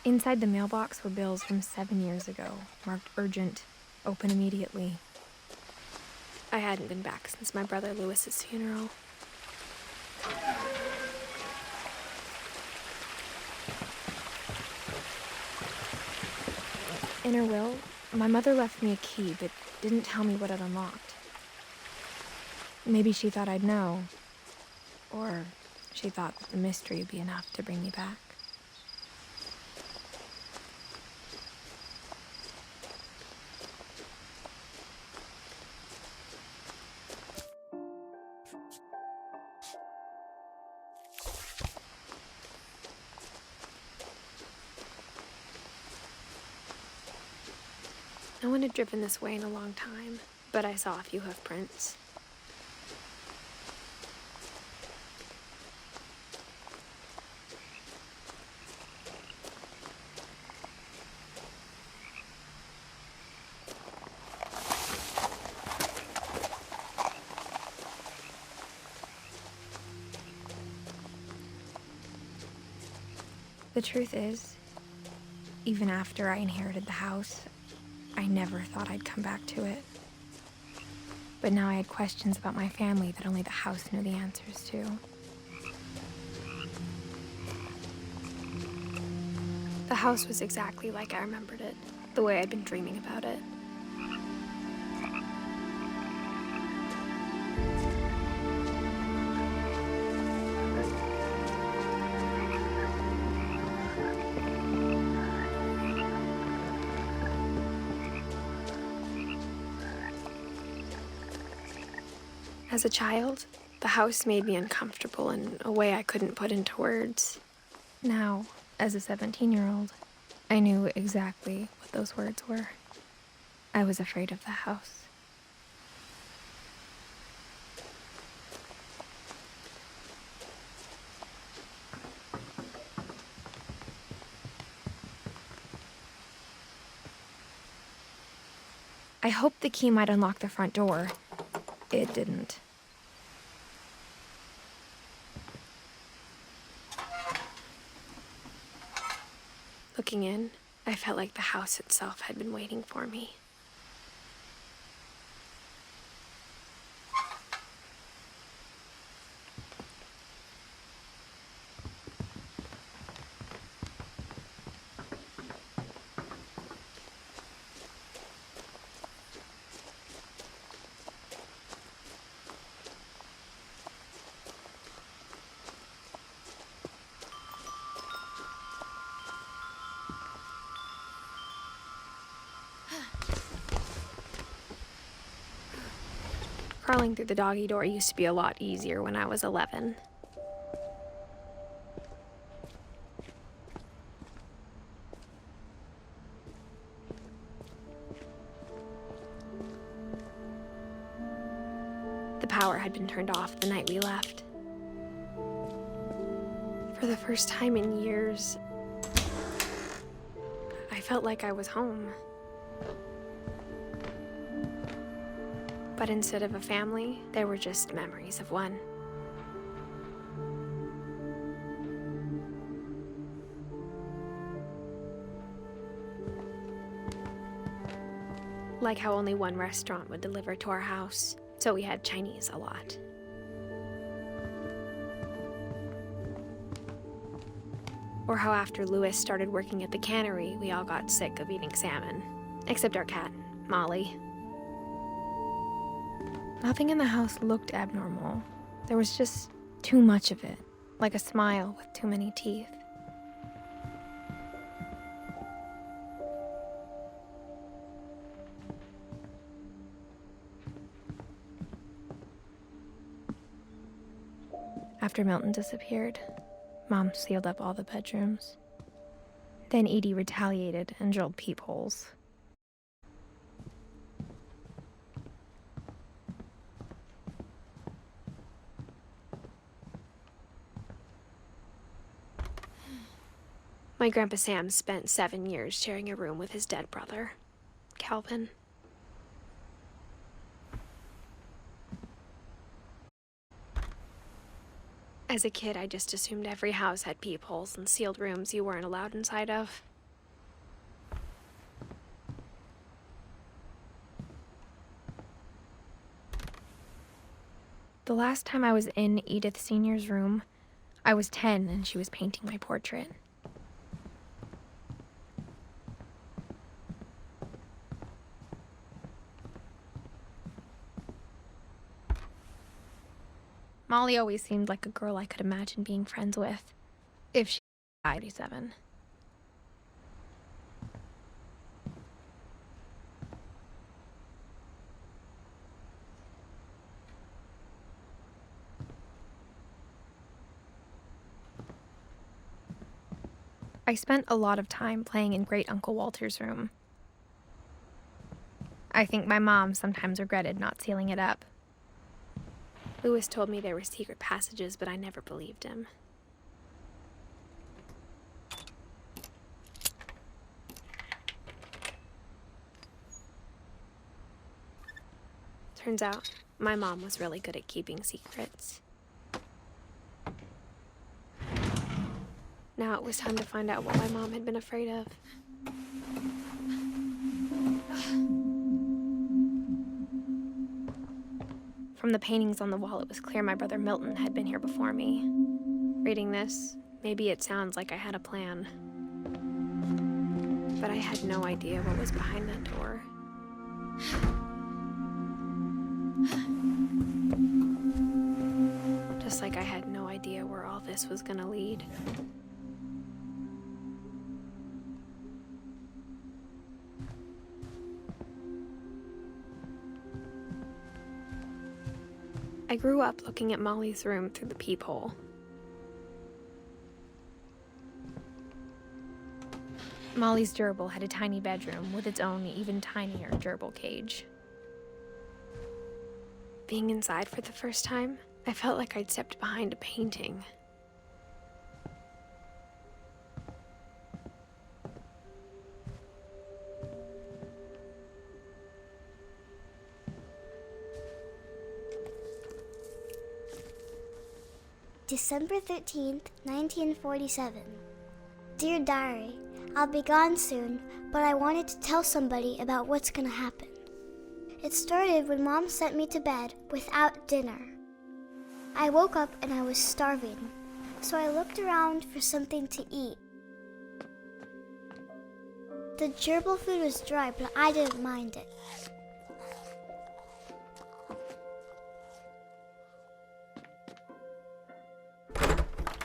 Inside the mailbox were bills from 7 years ago, marked urgent, open immediately. I hadn't been back since my brother Lewis's funeral. In her will, my mother left me a key, but didn't tell me what it unlocked. Maybe she thought I'd know. Or she thought that the mystery would be enough to bring me back. No one had driven this way in a long time, but I saw a few hoof prints. The truth is, even after I inherited the house, I never thought I'd come back to it. But now I had questions about my family that only the house knew the answers to. The house was exactly like I remembered it, the way I'd been dreaming about it. As a child, the house made me uncomfortable in a way I couldn't put into words. Now, as a 17-year-old, I knew exactly what those words were. I was afraid of the house. I hoped the key might unlock the front door. It didn't. Looking in, I felt like the house itself had been waiting for me. Crawling through the doggy door used to be a lot easier when I was 11. The power had been turned off the night we left. For the first time in years, I felt like I was home. But instead of a family, there were just memories of one. Like how only one restaurant would deliver to our house, so we had Chinese a lot. Or how after Lewis started working at the cannery, we all got sick of eating salmon. Except our cat, Molly. Nothing in the house looked abnormal. There was just too much of it, like a smile with too many teeth. After Milton disappeared, Mom sealed up all the bedrooms. Then Edie retaliated and drilled peepholes. My Grandpa Sam spent 7 years sharing a room with his dead brother, Calvin. As a kid, I just assumed every house had peepholes and sealed rooms you weren't allowed inside of. The last time I was in Edith Sr.'s room, I was 10 and she was painting my portrait. Molly always seemed like a girl I could imagine being friends with, if she was 97. I spent a lot of time playing in Great Uncle Walter's room. I think my mom sometimes regretted not sealing it up. Louis told me there were secret passages, but I never believed him. Turns out, my mom was really good at keeping secrets. Now it was time to find out what my mom had been afraid of. From the paintings on the wall, it was clear my brother Milton had been here before me. Reading this, maybe it sounds like I had a plan. But I had no idea what was behind that door. Just like I had no idea where all this was gonna lead. I grew up looking at Molly's room through the peephole. Molly's gerbil had a tiny bedroom with its own even tinier gerbil cage. Being inside for the first time, I felt like I'd stepped behind a painting. December 13th, 1947. Dear Diary, I'll be gone soon, but I wanted to tell somebody about what's gonna happen. It started when Mom sent me to bed without dinner. I woke up and I was starving, so I looked around for something to eat. The gerbil food was dry, but I didn't mind it.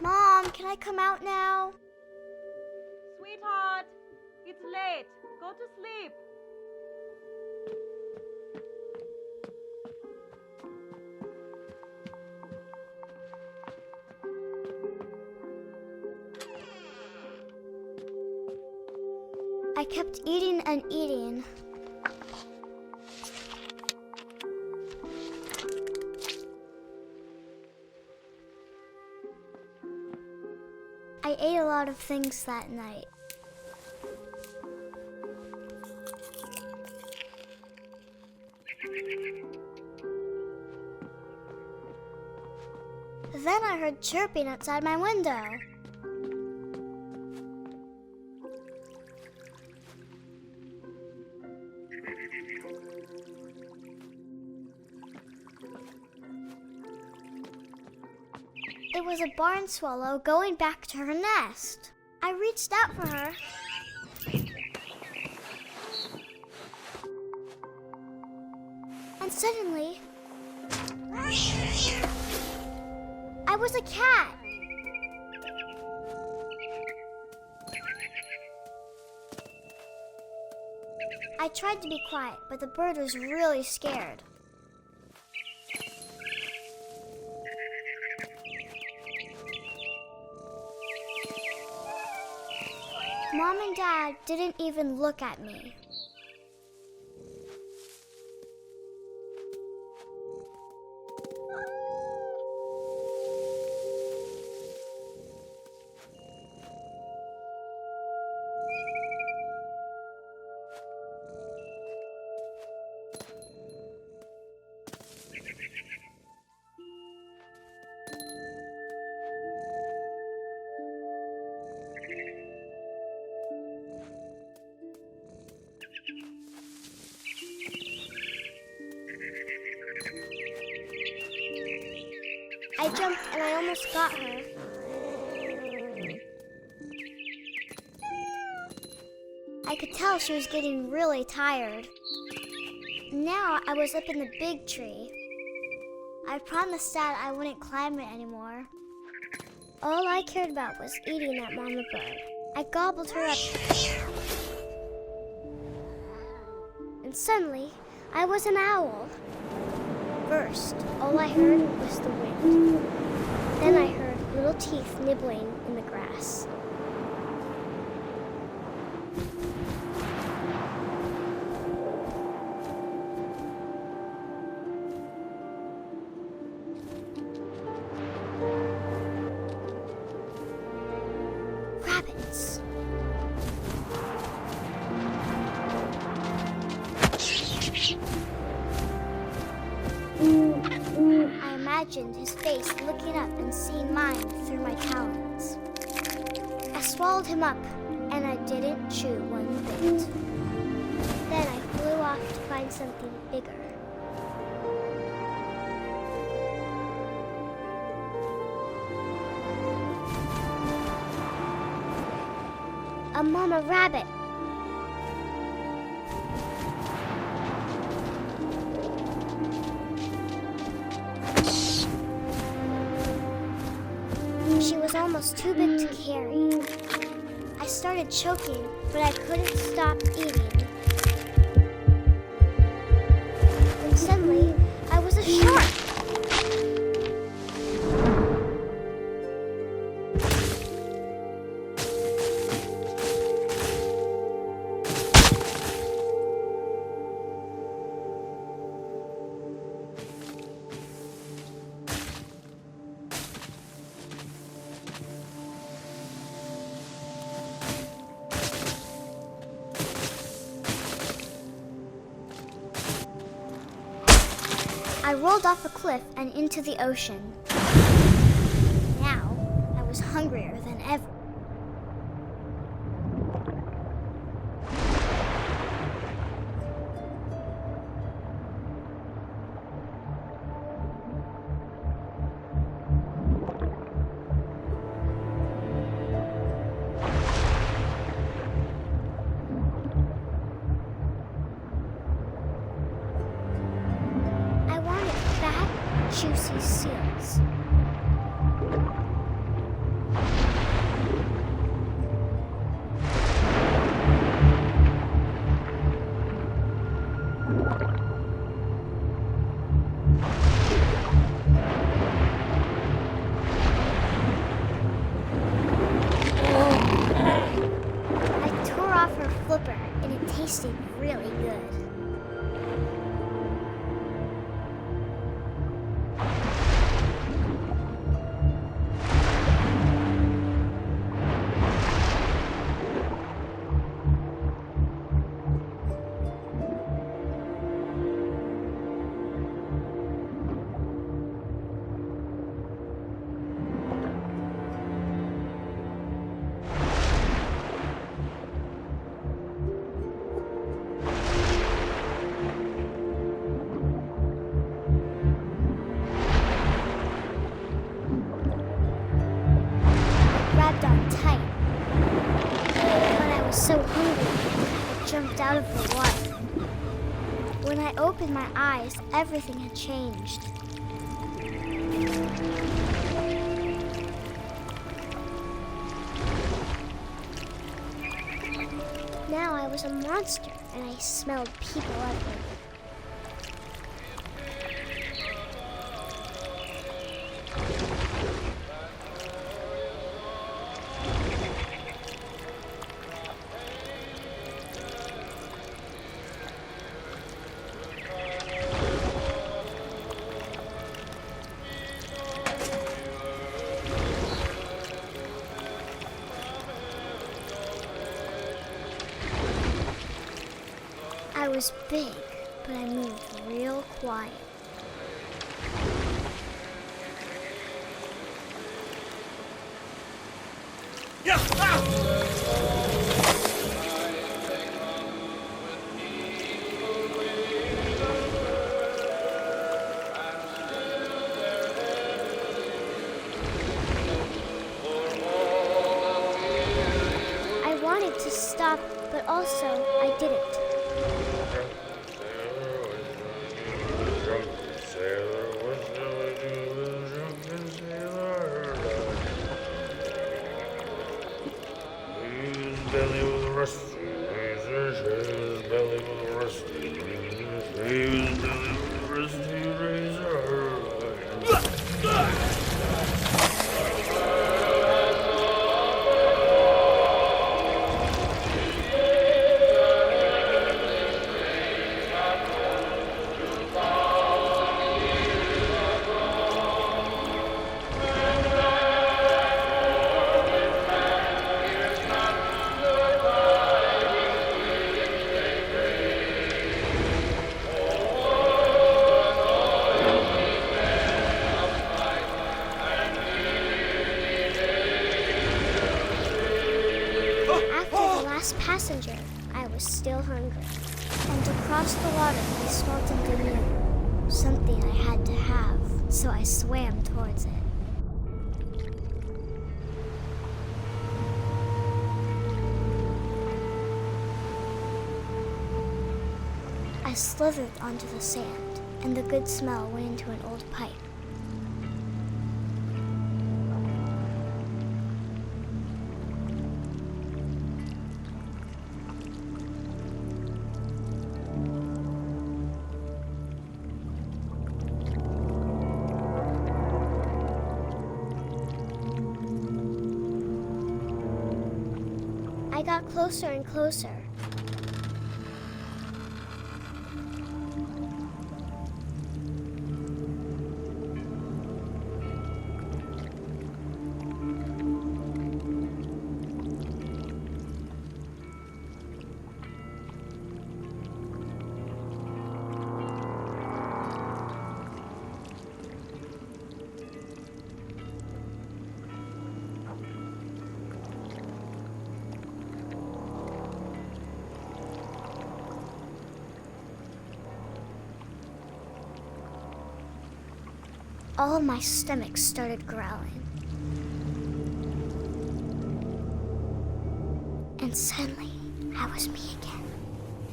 Mom, can I come out now? Sweetheart, it's late. Go to sleep. I kept eating and eating. I ate a lot of things that night. Then I heard chirping outside my window. It was a barn swallow going back to her nest. I reached out for her. And suddenly, I was a cat. I tried to be quiet, but the bird was really scared. Mom and Dad didn't even look at me. I jumped and I almost got her. I could tell she was getting really tired. Now I was up in the big tree. I promised Dad I wouldn't climb it anymore. All I cared about was eating that mama bird. I gobbled her up. And suddenly, I was an owl. First, all I heard was the wind. Then I heard little teeth nibbling in the grass. Rabbits. I imagined his face looking up and seeing mine through my talons. I swallowed him up, and I didn't chew one bit. Then I flew off to find something bigger. A mama rabbit. She was almost too big to carry. I started choking, but I couldn't stop eating. And suddenly, I was a shark. I rolled off a cliff and into the ocean. Now, I was hungrier than ever. Juicy seals. I tore off her flipper and it tasted really good. So hungry, I jumped out of the water. When I opened my eyes, everything had changed. Now I was a monster, and I smelled people everywhere. I was big, but I moved real quiet. but also I didn't. After the last passenger, I was still hungry. And across the water, I smelled something new. Something I had to have, so I swam towards it. I slithered onto the sand, and the good smell went into an old pipe. I got closer and closer. All of my stomach started growling. And suddenly, I was me again.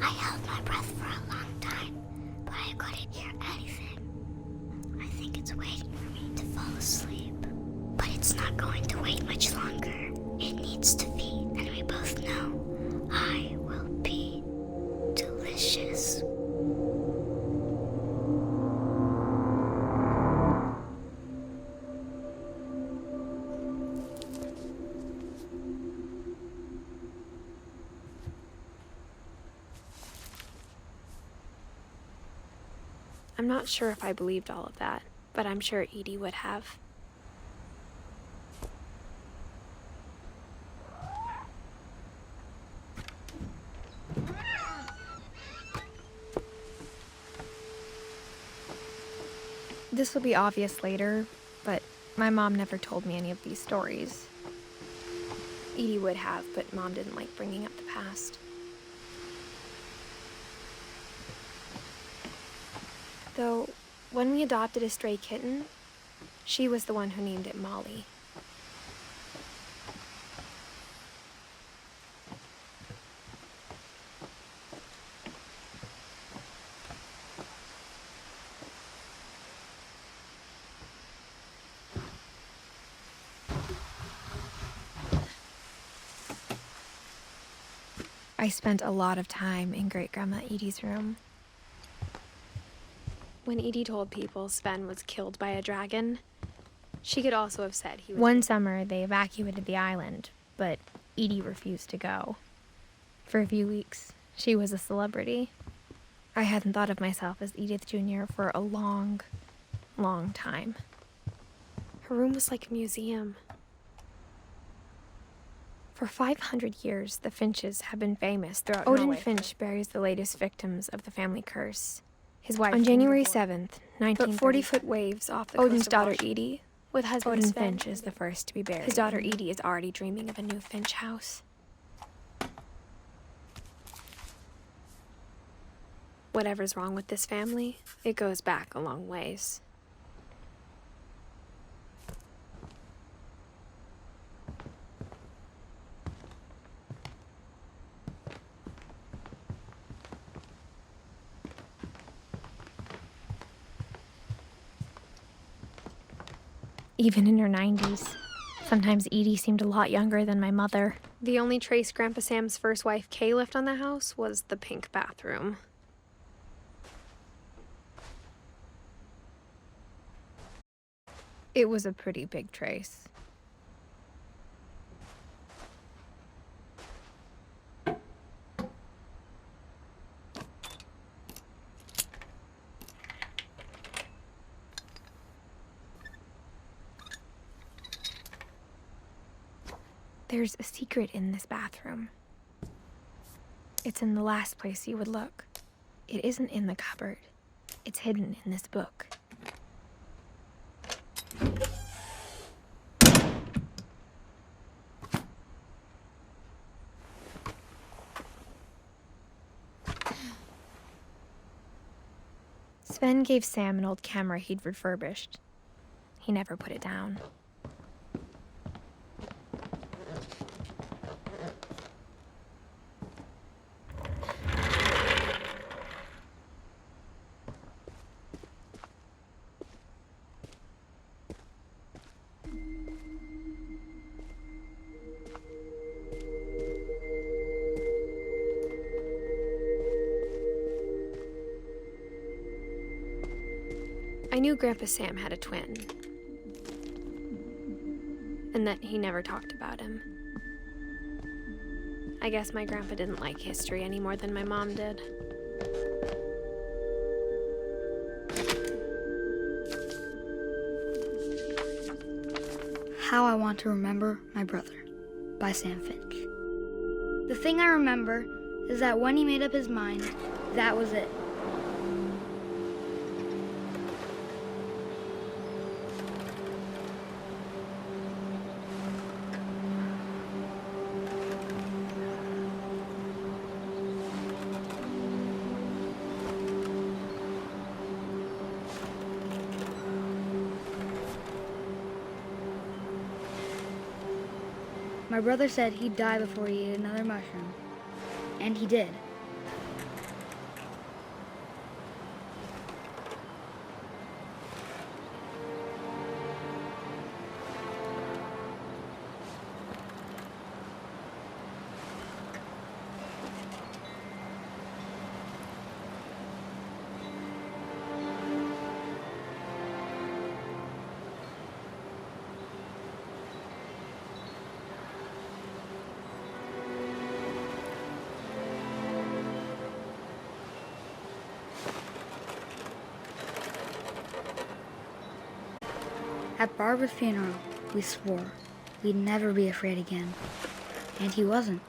I held my breath for a long time, but I couldn't hear anything. I think it's waiting for me to fall asleep. But it's not going to wait much longer. It needs to feed, and we both know I will be delicious. I'm not sure if I believed all of that, but I'm sure Edie would have. This will be obvious later, but my mom never told me any of these stories. Edie would have, but Mom didn't like bringing up the past. Though, when we adopted a stray kitten, she was the one who named it Molly. I spent a lot of time in Great-Grandma Edie's room. When Edie told people Sven was killed by a dragon, she could also have said he was... One summer, they evacuated the island, but Edie refused to go. For a few weeks, she was a celebrity. I hadn't thought of myself as Edith Jr. for a long, long time. Her room was like a museum. For 500 years, the Finches have been famous throughout Odin Norway. Finch buries the latest victims of the family curse. His wife On came January before. 7th, But 1930, 40-foot waves off the Odin's coast of daughter Washington, Edie, with husband Odin Sven. Finch, is the first to be buried. His daughter Edie is already dreaming of a new Finch house. Whatever's wrong with this family, it goes back a long ways. even in her 90s. Sometimes Edie seemed a lot younger than my mother. The only trace Grandpa Sam's first wife, Kay, left on the house was the pink bathroom. It was a pretty big trace. There's a secret in this bathroom. It's in the last place you would look. It isn't in the cupboard. It's hidden in this book. Sven gave Sam an old camera he'd refurbished. He never put it down. I knew Grandpa Sam had a twin, and that he never talked about him. I guess my grandpa didn't like history any more than my mom did. How I Want to Remember My Brother by Sam Finch. The thing I remember is that when he made up his mind, that was it. My brother said he'd die before he ate another mushroom. And he did. At Barbara's funeral, we swore we'd never be afraid again. And he wasn't.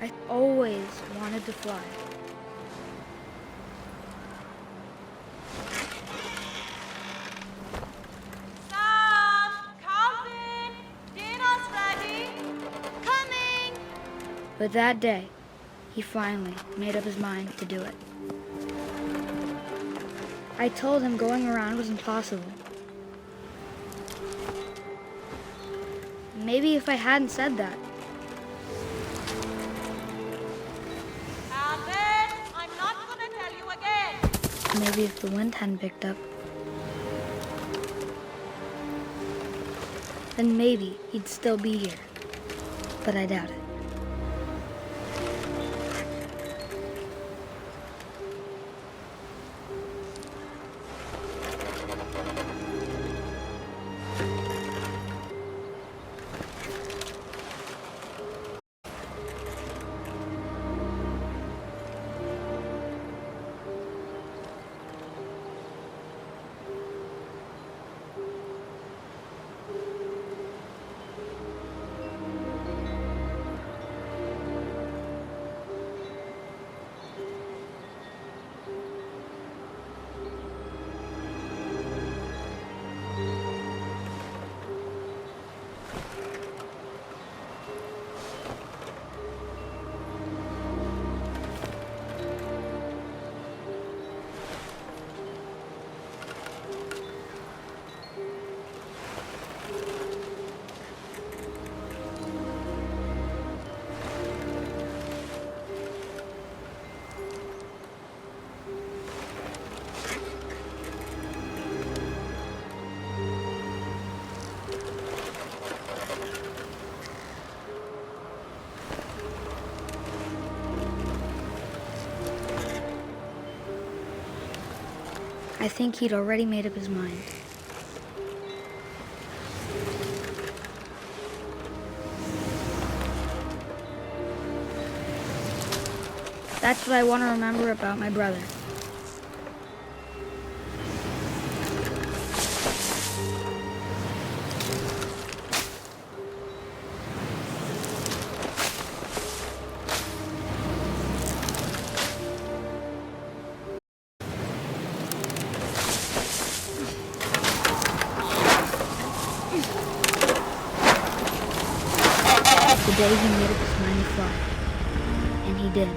I always wanted to fly. Sam! Calvin! Dinner's ready! Coming! But that day, he finally made up his mind to do it. I told him going around was impossible. Maybe if I hadn't said that. Calvin! I'm not gonna tell you again! Maybe if the wind hadn't picked up. Then maybe he'd still be here. But I doubt it. I think he'd already made up his mind. That's what I want to remember about my brother. The day he made up his mind to fly. And he did.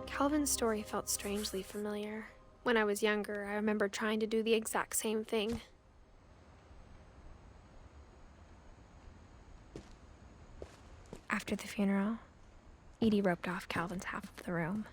Calvin's story felt strangely familiar. When I was younger, I remember trying to do the exact same thing. After the funeral, Edie roped off Calvin's half of the room.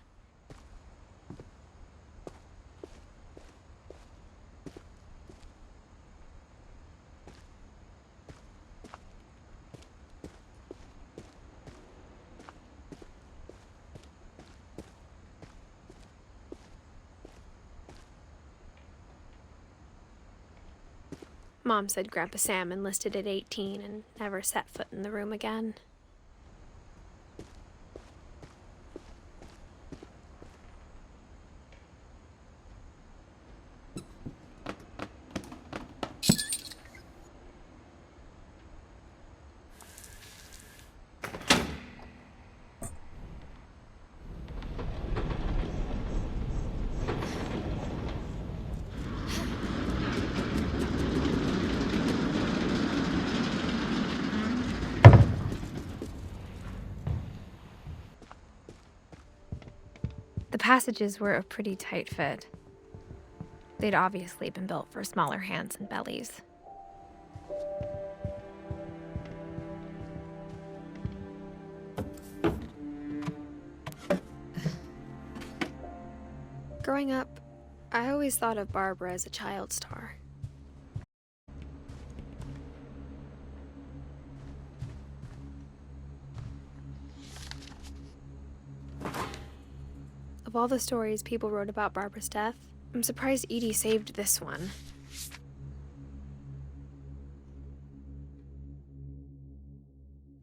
Mom said Grandpa Sam enlisted at 18 and never set foot in the room again. The passages were a pretty tight fit. They'd obviously been built for smaller hands and bellies. Growing up, I always thought of Barbara as a child star. Of all the stories people wrote about Barbara's death, I'm surprised Edie saved this one.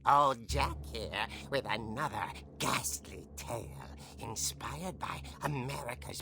Old Jack here with another ghastly tale inspired by America's